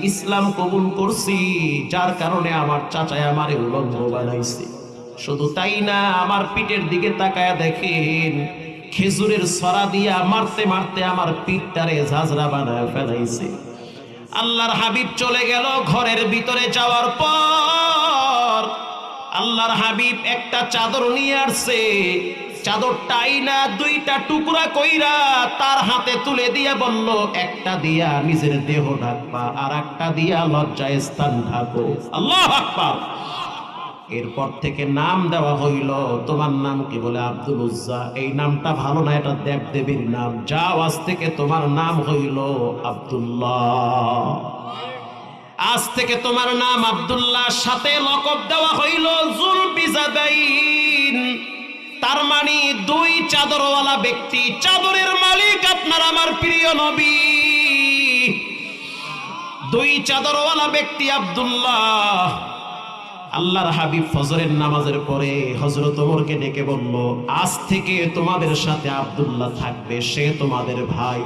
ইসলাম কবুল করছি, যার কারণে আমার চাচায় আমারে উলঙ্গ বানাইছে। শুধু তাই না, আমার পিঠের দিকে তাকায়া দেখেন, খেজুরের ছড়া দিয়া মারতে মারতে আমার পিঠটারে ঝাঁঝরা বানায় ফেলাইছে। আল্লাহর হাবিব চলে গেল। ঘরের ভিতরে যাওয়ার পর আল্লাহর হাবিব একটা চাদর নিয়ে আসছে। চাদরটাই না দুইটা টুকরা কইরা তার হাতে তুলে দিয়ে বলল, একটা দিয়া নিজের দেহ ঢাকবা, আর একটা দিয়া লজ্জায় স্থান ঢাকো। আল্লাহু আকবার। এরপর থেকে নাম দেওয়া হইল, তোমার নাম কি? বলে আব্দুল উজ্জা। এই নামটা ভালো না, এটা দেব দেবীর নাম। যাও, আজ থেকে তোমার নাম হইল আব্দুল্লাহ। আজ থেকে তোমার নাম আব্দুল্লাহ। সাথে লকব দেওয়া হইল জুলবিজাদাইন। তার মানে দুই চাদরওয়ালা ব্যক্তি, চাদরের মালিক আপনার আমার প্রিয় নবী। দুই চাদরওয়ালা ব্যক্তি আব্দুল্লাহ। আল্লাহর হাবিব ফজরের নামাজের পরে হযরত ওমরকে ডেকে বলল, আজ থেকে তোমাদের সাথে আব্দুল্লাহ থাকবে, সে তোমাদের ভাই।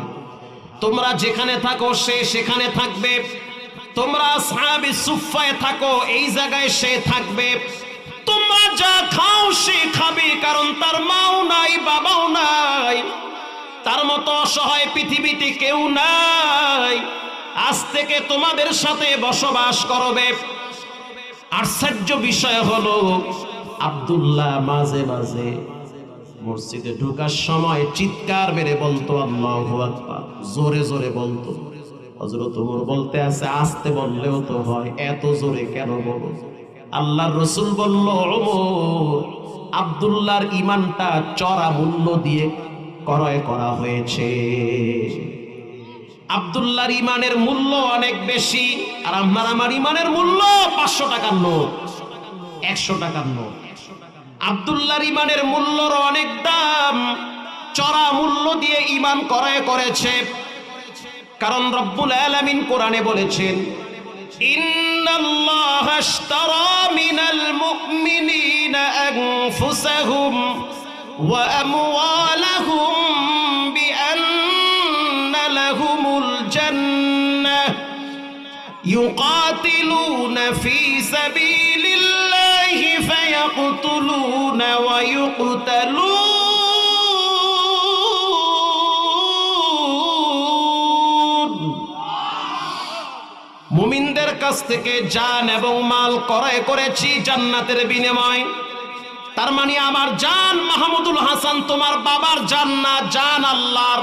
তোমরা যেখানে থাকো সে সেখানে থাকবে। তোমরা আসহাবে সুফফায় থাকো, এই জায়গায় সে থাকবে। তোমরা যা খাও সে খাবে, কারণ তার মাও নাই, বাবাও নাই, তার মতো অসহায় পৃথিবীতে কেউ নাই। আজ থেকে তোমাদের সাথে বসবাস করবে। আশ্চর্য বিষয় হলো, আব্দুল্লাহ মাঝে মাঝে মসজিদে ঢোকার সময় চিৎকার মেরে বলতো আল্লাহু আকবার, জোরে জোরে বলতো। হযরত ওমর বলতে আছে, আস্তে বললেও তো হয়, এত জোরে কেন বলো? আল্লাহর রাসূল বলল, ওমর, আব্দুল্লাহর ঈমানটা চড়া মূল্য দিয়ে ক্রয় করা হয়েছে। আব্দুল্লাহর ঈমানের মূল্য অনেক বেশি, আর আপনার আমার ঈমানের মূল্য 500 টাকার নোট, 100 টাকার নোট। আব্দুল্লাহর ঈমানের মূল্যর অনেক দাম, চড়া মূল্য দিয়ে ঈমান ক্রয় করেছে। কারণ রব্বুল আলামিন কোরআনে বলেছেন, ইন্নাল্লাহা আশতারা মিনাল মুমিনিনা আনফুসাহুম ওয়া আমওয়ালাহুম বিআন্না লাহুমুল জান্নাহ ইউকাতিলুনা ফি সাবিলিল্লাহি ফায়াকতুলুনা ওয়া ইউকতালুন। মুমিনদের কাছ থেকে জান এবং মাল ক্রয় করেছি জান্নাতের বিনিময়। তার মানে আমার জান মাহমুদুল হাসান, তোমার বাবার জান না, জান আল্লাহর।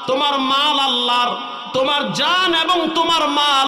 তোমার মাল আল্লাহর। তোমার জান এবং তোমার মাল